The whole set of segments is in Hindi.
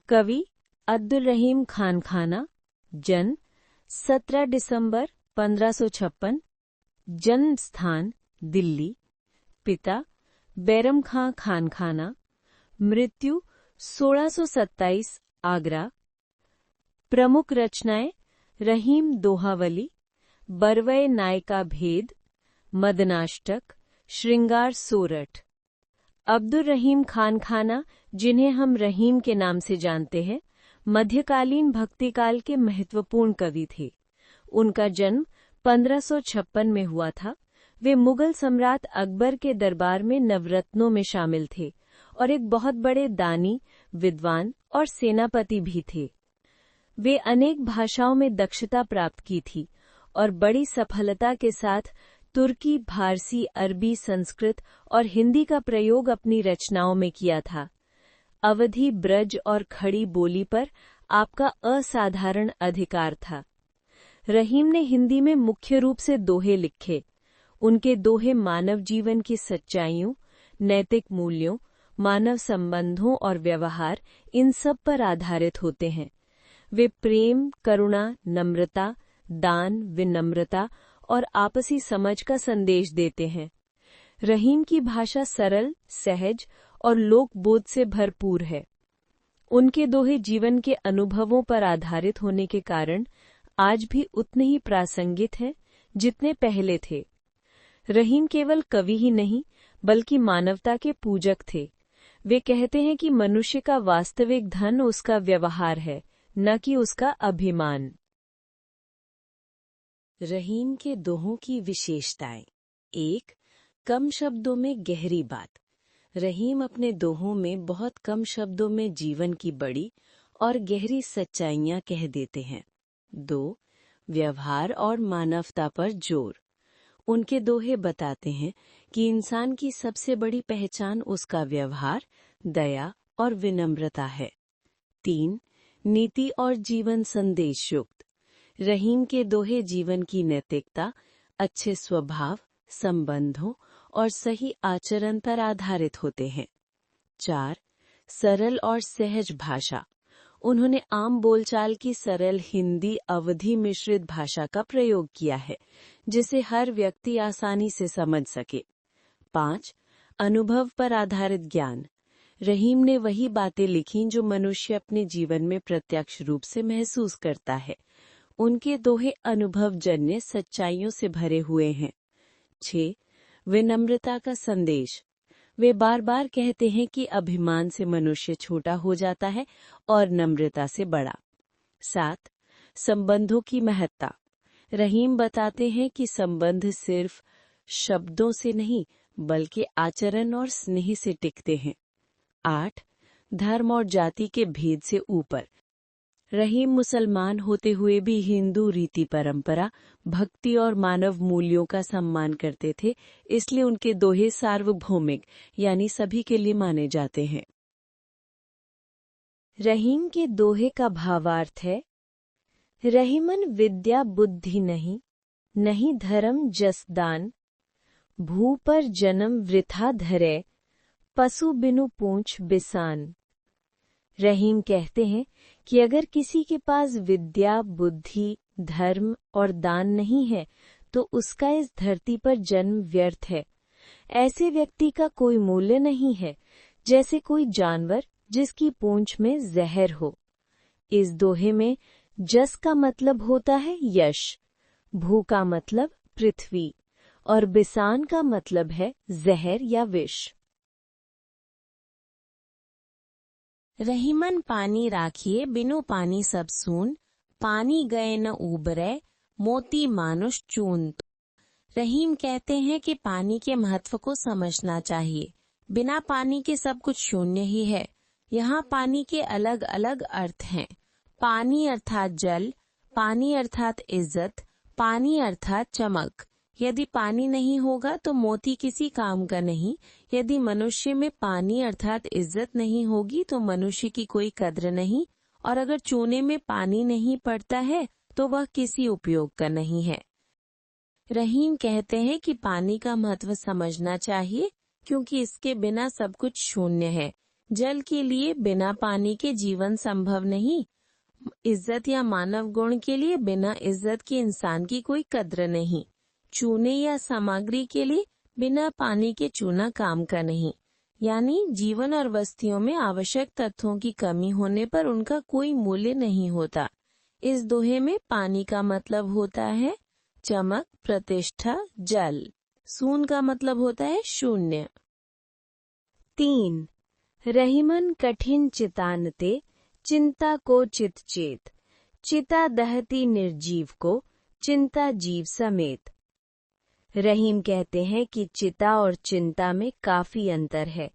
कवि अब्दुल रहीम खान खाना, जन्म 17 दिसंबर 1556, जन्म स्थान दिल्ली, पिता बैरम खां खान खाना, मृत्यु 1627, आगरा। प्रमुख रचनाएं रहीम दोहावली, बरवय नायका भेद, मदनाष्टक, श्रृंगार सोरठ। अब्दुल रहीम खान खाना, जिन्हें हम रहीम के नाम से जानते हैं, मध्यकालीन भक्तिकाल के महत्वपूर्ण कवि थे। उनका जन्म 1556 में हुआ था। वे मुगल सम्राट अकबर के दरबार में नवरत्नों में शामिल थे और एक बहुत बड़े दानी, विद्वान और सेनापति भी थे। वे अनेक भाषाओं में दक्षता प्राप्त की थी और बड़ी सफलता के साथ तुर्की, फारसी, अरबी, संस्कृत और हिंदी का प्रयोग अपनी रचनाओं में किया था। अवधी, ब्रज और खड़ी बोली पर आपका असाधारण अधिकार था। रहीम ने हिंदी में मुख्य रूप से दोहे लिखे। उनके दोहे मानव जीवन की सच्चाइयों, नैतिक मूल्यों, मानव संबंधों और व्यवहार, इन सब पर आधारित होते हैं। वे प्रेम, करुणा, नम्रता, दान, विनम्रता और आपसी समझ का संदेश देते हैं। रहीम की भाषा सरल, सहज और लोकबोध से भरपूर है। उनके दोहे जीवन के अनुभवों पर आधारित होने के कारण आज भी उतने ही प्रासंगिक हैं जितने पहले थे। रहीम केवल कवि ही नहीं, बल्कि मानवता के पूजक थे। वे कहते हैं कि मनुष्य का वास्तविक धन उसका व्यवहार है, न कि उसका अभिमान। रहीम के दोहों की विशेषताएं। 1. कम शब्दों में गहरी बात। रहीम अपने दोहों में बहुत कम शब्दों में जीवन की बड़ी और गहरी सच्चाइयां कह देते हैं। 2. व्यवहार और मानवता पर जोर। उनके दोहे बताते हैं कि इंसान की सबसे बड़ी पहचान उसका व्यवहार, दया और विनम्रता है। 3. नीति और जीवन संदेश युक्त। रहीम के दोहे जीवन की नैतिकता, अच्छे स्वभाव, संबंधों और सही आचरण पर आधारित होते हैं। 4. सरल और सहज भाषा। उन्होंने आम बोलचाल की सरल हिंदी अवधी मिश्रित भाषा का प्रयोग किया है, जिसे हर व्यक्ति आसानी से समझ सके। 5. अनुभव पर आधारित ज्ञान। रहीम ने वही बातें लिखीं जो मनुष्य अपने जीवन में प्रत्यक्ष रूप से महसूस करता है। उनके दोहे अनुभवजन्य सच्चाइयों से भरे हुए हैं। 6. विनम्रता का संदेश। वे बार बार कहते हैं कि अभिमान से मनुष्य छोटा हो जाता है और नम्रता से बड़ा। 7. संबंधों की महत्ता। रहीम बताते हैं कि संबंध सिर्फ शब्दों से नहीं, बल्कि आचरण और स्नेह से टिकते हैं। 8. धर्म और जाति के भेद से ऊपर। रहीम मुसलमान होते हुए भी हिंदू रीति परंपरा, भक्ति और मानव मूल्यों का सम्मान करते थे, इसलिए उनके दोहे सार्वभौमिक यानी सभी के लिए माने जाते हैं। रहीम के दोहे का भावार्थ है: रहीमन विद्या बुद्धि नहीं, नहीं धर्म जस दान, भू पर जन्म वृथा धरे, पशु बिनु पूंछ बिसान। रहीम कहते हैं कि अगर किसी के पास विद्या, बुद्धि, धर्म और दान नहीं है, तो उसका इस धरती पर जन्म व्यर्थ है। ऐसे व्यक्ति का कोई मूल्य नहीं है, जैसे कोई जानवर जिसकी पूंछ में जहर हो। इस दोहे में जस का मतलब होता है यश, भू का मतलब पृथ्वी और बिसान का मतलब है जहर या विष। रहीमन पानी राखिए बिनु पानी सब सून, पानी गए न उबरे, मोती मानुष चून। रहीम कहते हैं कि पानी के महत्व को समझना चाहिए। बिना पानी के सब कुछ शून्य ही है। यहाँ पानी के अलग अलग अर्थ हैं। पानी अर्थात जल, पानी अर्थात इज्जत, पानी अर्थात चमक। यदि पानी नहीं होगा तो मोती किसी काम का नहीं। यदि मनुष्य में पानी अर्थात इज्जत नहीं होगी तो मनुष्य की कोई कद्र नहीं, और अगर चूने में पानी नहीं पड़ता है तो वह किसी उपयोग का नहीं है। रहीम कहते हैं कि पानी का महत्व समझना चाहिए, क्योंकि इसके बिना सब कुछ शून्य है। जल के लिए बिना पानी के जीवन संभव नहीं। इज्जत या मानव गुण के लिए बिना इज्जत के इंसान की कोई कद्र नहीं। चूने या सामग्री के लिए बिना पानी के चूना काम का नहीं। यानी जीवन और वस्तुओं में आवश्यक तत्वों की कमी होने पर उनका कोई मूल्य नहीं होता। इस दोहे में पानी का मतलब होता है चमक, प्रतिष्ठा, जल। सून का मतलब होता है शून्य। 3. रहीमन कठिन चितानते, चिंता को चित चेत। चिता दहती निर्जीव को, चिंता जीव समेत। रहीम कहते हैं कि चिता और चिंता में काफी अंतर है।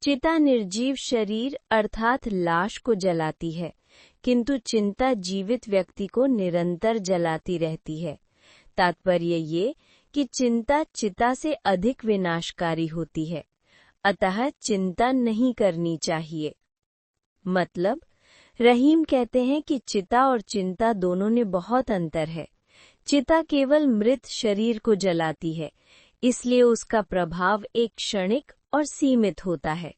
चिता निर्जीव शरीर अर्थात लाश को जलाती है, किंतु चिंता जीवित व्यक्ति को निरंतर जलाती रहती है। तात्पर्य ये कि चिंता चिता से अधिक विनाशकारी होती है, अतः चिंता नहीं करनी चाहिए। मतलब, रहीम कहते हैं कि चिता और चिंता दोनों में बहुत अंतर है। चिता केवल मृत शरीर को जलाती है, इसलिए उसका प्रभाव एक क्षणिक और सीमित होता है।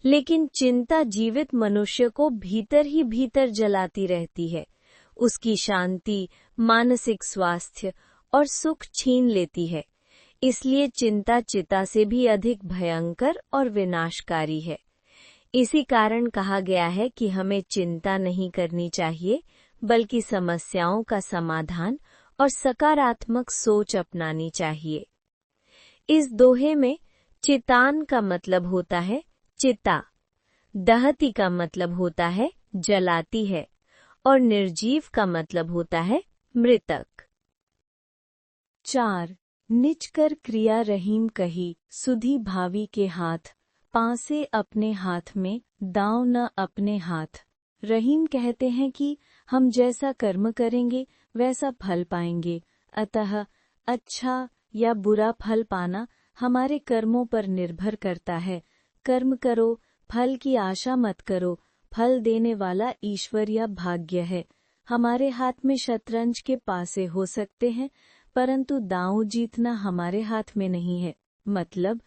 लेकिन चिंता जीवित मनुष्य को भीतर ही भीतर जलाती रहती है, उसकी शांति, मानसिक स्वास्थ्य और सुख छीन लेती है। इसलिए चिंता चिता से भी अधिक भयंकर और विनाशकारी है। इसी कारण कहा गया है कि हमें चिंता नहीं करनी चाहिए, बल्कि समस्याओं का समाधान और सकारात्मक सोच अपनानी चाहिए। इस दोहे में चितान का मतलब होता है चिता, दहती का मतलब होता है जलाती है और निर्जीव का मतलब होता है मृतक। 4. निज कर क्रिया रहीम कही, सुधी भावी के हाथ। पासे अपने हाथ में, दांव न अपने हाथ। रहीम कहते हैं कि हम जैसा कर्म करेंगे वैसा फल पाएंगे, अतः अच्छा या बुरा फल पाना हमारे कर्मों पर निर्भर करता है। कर्म करो, फल की आशा मत करो, फल देने वाला ईश्वर या भाग्य है। हमारे हाथ में शतरंज के पासे हो सकते हैं, परंतु दांव जीतना हमारे हाथ में नहीं है। मतलब,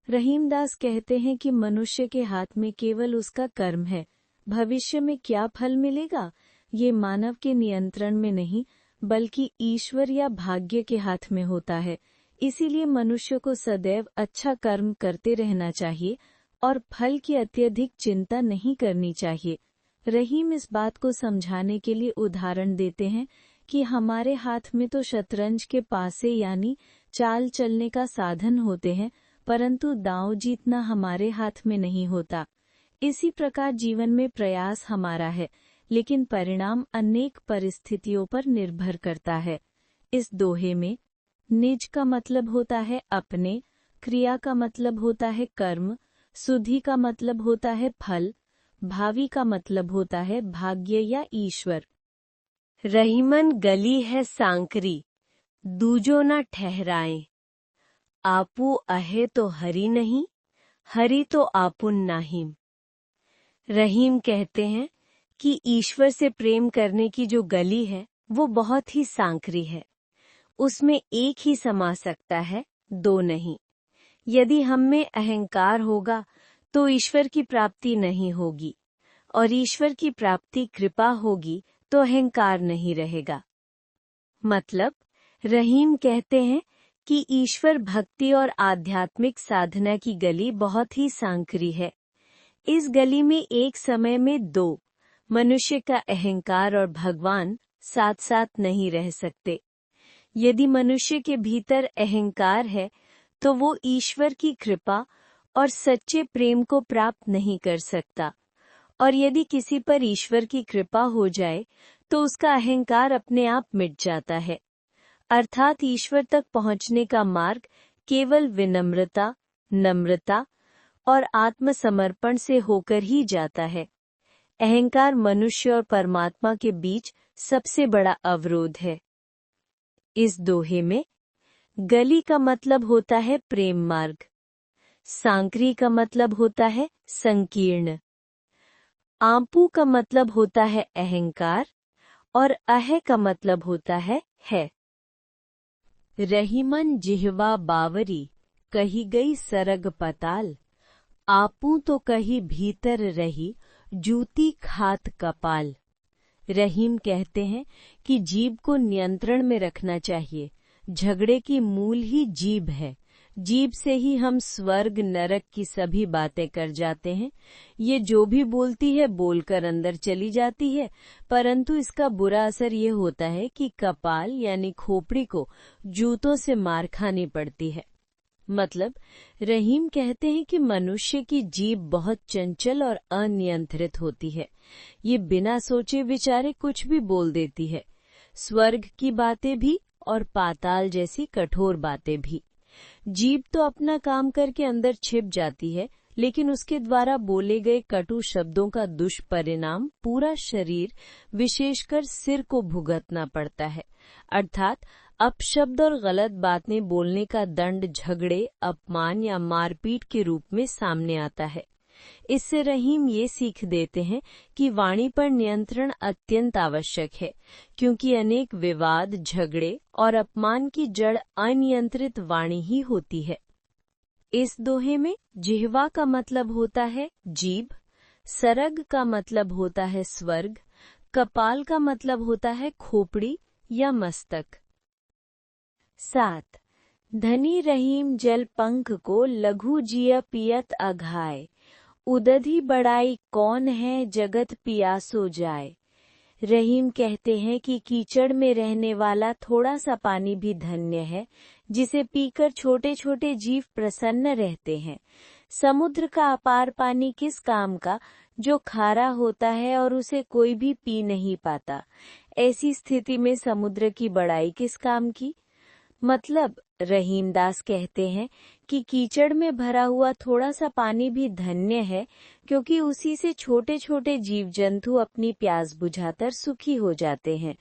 रहीमदास कहते हैं कि मनुष्य के हाथ में केवल उसका कर्म है। भविष्य में क्या फल मिलेगा, ये मानव के नियंत्रण में नहीं, बल्कि ईश्वर या भाग्य के हाथ में होता है। इसीलिए मनुष्य को सदैव अच्छा कर्म करते रहना चाहिए और फल की अत्यधिक चिंता नहीं करनी चाहिए। रहीम इस बात को समझाने के लिए उदाहरण देते हैं कि हमारे हाथ में तो शतरंज के पासे यानी चाल चलने का साधन होते हैं, परंतु दांव जीतना हमारे हाथ में नहीं होता। इसी प्रकार जीवन में प्रयास हमारा है, लेकिन परिणाम अनेक परिस्थितियों पर निर्भर करता है। इस दोहे में निज का मतलब होता है अपने, क्रिया का मतलब होता है कर्म, सुधि का मतलब होता है फल, भावी का मतलब होता है भाग्य या ईश्वर। रहीमन गली है सांकरी, दूजो न ठहराए। आपू अहे तो हरि नहीं, हरि तो आपुन नाहिम। रहीम कहते हैं कि ईश्वर से प्रेम करने की जो गली है वो बहुत ही सांकरी है, उसमें एक ही समा सकता है, दो नहीं। यदि हम में अहंकार होगा तो ईश्वर की प्राप्ति नहीं होगी, और ईश्वर की प्राप्ति कृपा होगी तो अहंकार नहीं रहेगा। मतलब, रहीम कहते हैं कि ईश्वर भक्ति और आध्यात्मिक साधना की गली बहुत ही सांकरी है। इस गली में एक समय में दो, मनुष्य का अहंकार और भगवान, साथ साथ नहीं रह सकते। यदि मनुष्य के भीतर अहंकार है तो वो ईश्वर की कृपा और सच्चे प्रेम को प्राप्त नहीं कर सकता, और यदि किसी पर ईश्वर की कृपा हो जाए तो उसका अहंकार अपने आप मिट जाता है। अर्थात ईश्वर तक पहुंचने का मार्ग केवल विनम्रता, नम्रता और आत्मसमर्पण से होकर ही जाता है। अहंकार मनुष्य और परमात्मा के बीच सबसे बड़ा अवरोध है। इस दोहे में गली का मतलब होता है प्रेम मार्ग, सांकरी का मतलब होता है संकीर्ण, आंपू का मतलब होता है अहंकार, और अह का मतलब होता है। रहीमन जिह्वा बावरी, कही गई सरग पताल। आपू तो कहीं भीतर रही, जूती खात कपाल। रहीम कहते हैं कि जीभ को नियंत्रण में रखना चाहिए। झगड़े की मूल ही जीभ है। जीभ से ही हम स्वर्ग नरक की सभी बातें कर जाते हैं। ये जो भी बोलती है बोलकर अंदर चली जाती है, परंतु इसका बुरा असर ये होता है कि कपाल यानी खोपड़ी को जूतों से मार खानी पड़ती है। मतलब रहीम कहते हैं कि मनुष्य की जीभ बहुत चंचल और अनियंत्रित होती है। ये बिना सोचे विचारे कुछ भी बोल देती है, स्वर्ग की बातें भी और पाताल जैसी कठोर बातें भी। जीभ तो अपना काम करके अंदर छिप जाती है, लेकिन उसके द्वारा बोले गए कटु शब्दों का दुष्परिणाम पूरा शरीर, विशेषकर सिर को भुगतना पड़ता है। अर्थात अपशब्द और गलत बातें बोलने का दंड झगड़े, अपमान या मारपीट के रूप में सामने आता है। इससे रहीम ये सीख देते हैं कि वाणी पर नियंत्रण अत्यंत आवश्यक है, क्योंकि अनेक विवाद, झगड़े और अपमान की जड़ अनियंत्रित वाणी ही होती है। इस दोहे में जिह्वा का मतलब होता है जीभ, सरग का मतलब होता है स्वर्ग, कपाल का मतलब होता है खोपड़ी या मस्तक। 7. धनी रहीम जल पंख को लघु जिय पियत अघाय, उदधि बड़ाई कौन है जगत पियासो जाए। रहीम कहते हैं कि कीचड़ में रहने वाला थोड़ा सा पानी भी धन्य है, जिसे पीकर छोटे छोटे जीव प्रसन्न रहते हैं। समुद्र का अपार पानी किस काम का, जो खारा होता है और उसे कोई भी पी नहीं पाता। ऐसी स्थिति में समुद्र की बड़ाई किस काम की। मतलब रहीमदास कहते हैं कि कीचड़ में भरा हुआ थोड़ा सा पानी भी धन्य है, क्योंकि उसी से छोटे छोटे जीव जंतु अपनी प्यास बुझाकर सुखी हो जाते हैं।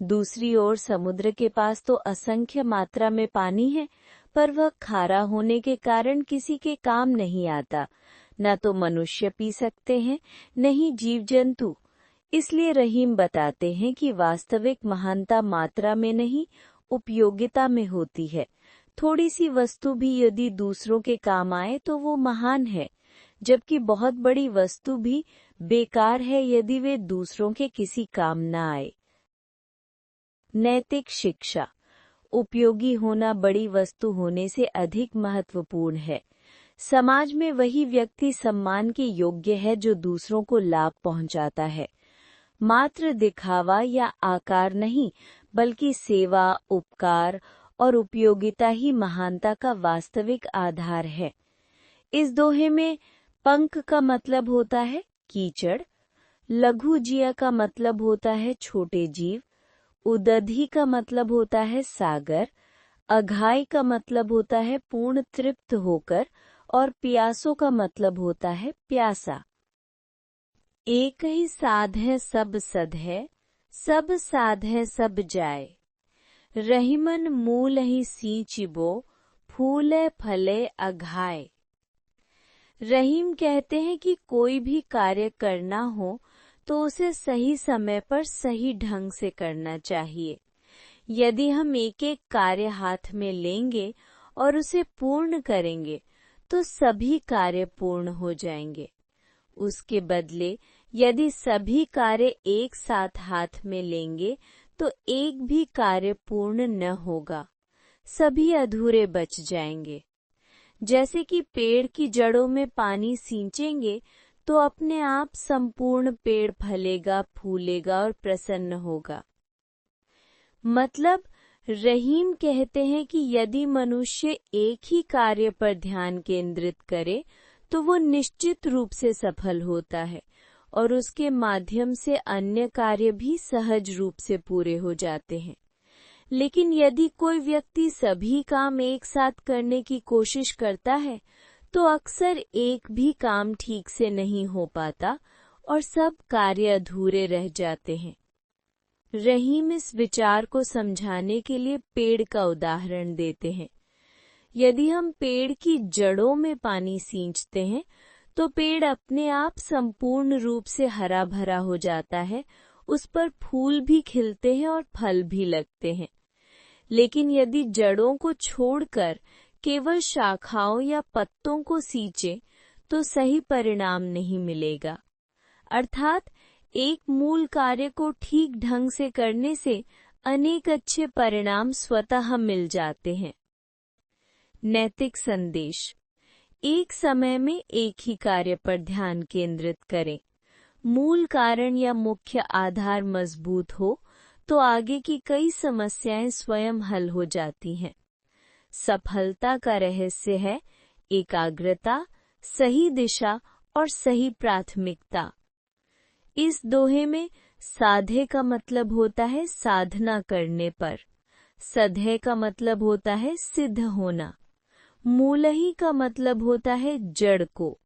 दूसरी ओर समुद्र के पास तो असंख्य मात्रा में पानी है, पर वह खारा होने के कारण किसी के काम नहीं आता। न तो मनुष्य पी सकते हैं, न ही जीव जंतु। इसलिए रहीम बताते हैं कि वास्तविक महानता मात्रा में नहीं, उपयोगिता में होती है। थोड़ी सी वस्तु भी यदि दूसरों के काम आए तो वो महान है, जबकि बहुत बड़ी वस्तु भी बेकार है यदि वे दूसरों के किसी काम न आए। नैतिक शिक्षा। उपयोगी होना बड़ी वस्तु होने से अधिक महत्वपूर्ण है। समाज में वही व्यक्ति सम्मान के योग्य है जो दूसरों को लाभ पहुंचाता है। मात्र दिखावा या आकार नहीं, बल्कि सेवा, उपकार और उपयोगिता ही महानता का वास्तविक आधार है। इस दोहे में पंख का मतलब होता है कीचड़, लघु जिया का मतलब होता है छोटे जीव, उदधि का मतलब होता है सागर, अघाई का मतलब होता है पूर्ण तृप्त होकर, और प्यासों का मतलब होता है प्यासा। एक ही साध है सब सद है, सब साध है सब जाए। रहीमन मूल ही सींचिबो, फूले फले अघाए। रहीम कहते हैं कि कोई भी कार्य करना हो तो उसे सही समय पर सही ढंग से करना चाहिए। यदि हम एक एक कार्य हाथ में लेंगे और उसे पूर्ण करेंगे तो सभी कार्य पूर्ण हो जाएंगे। उसके बदले यदि सभी कार्य एक साथ हाथ में लेंगे तो एक भी कार्य पूर्ण न होगा, सभी अधूरे बच जाएंगे। जैसे कि पेड़ की जड़ों में पानी सींचेंगे तो अपने आप संपूर्ण पेड़ फलेगा, फूलेगा और प्रसन्न होगा। मतलब रहीम कहते हैं कि यदि मनुष्य एक ही कार्य पर ध्यान केंद्रित करे तो वो निश्चित रूप से सफल होता है और उसके माध्यम से अन्य कार्य भी सहज रूप से पूरे हो जाते हैं। लेकिन यदि कोई व्यक्ति सभी काम एक साथ करने की कोशिश करता है तो अक्सर एक भी काम ठीक से नहीं हो पाता और सब कार्य अधूरे रह जाते हैं। रहीम इस विचार को समझाने के लिए पेड़ का उदाहरण देते हैं। यदि हम पेड़ की जड़ों में पानी सींचते हैं तो पेड़ अपने आप संपूर्ण रूप से हरा भरा हो जाता है, उस पर फूल भी खिलते हैं और फल भी लगते हैं। लेकिन यदि जड़ों को छोड़कर केवल शाखाओं या पत्तों को सींचे तो सही परिणाम नहीं मिलेगा। अर्थात एक मूल कार्य को ठीक ढंग से करने से अनेक अच्छे परिणाम स्वतः मिल जाते हैं। नैतिक संदेश। एक समय में एक ही कार्य पर ध्यान केंद्रित करें। मूल कारण या मुख्य आधार मजबूत हो तो आगे की कई समस्याएं स्वयं हल हो जाती हैं। सफलता का रहस्य है एकाग्रता, सही दिशा और सही प्राथमिकता। इस दोहे में साधे का मतलब होता है साधना करने पर, सधे का मतलब होता है सिद्ध होना, मूलहि का मतलब होता है जड़ को,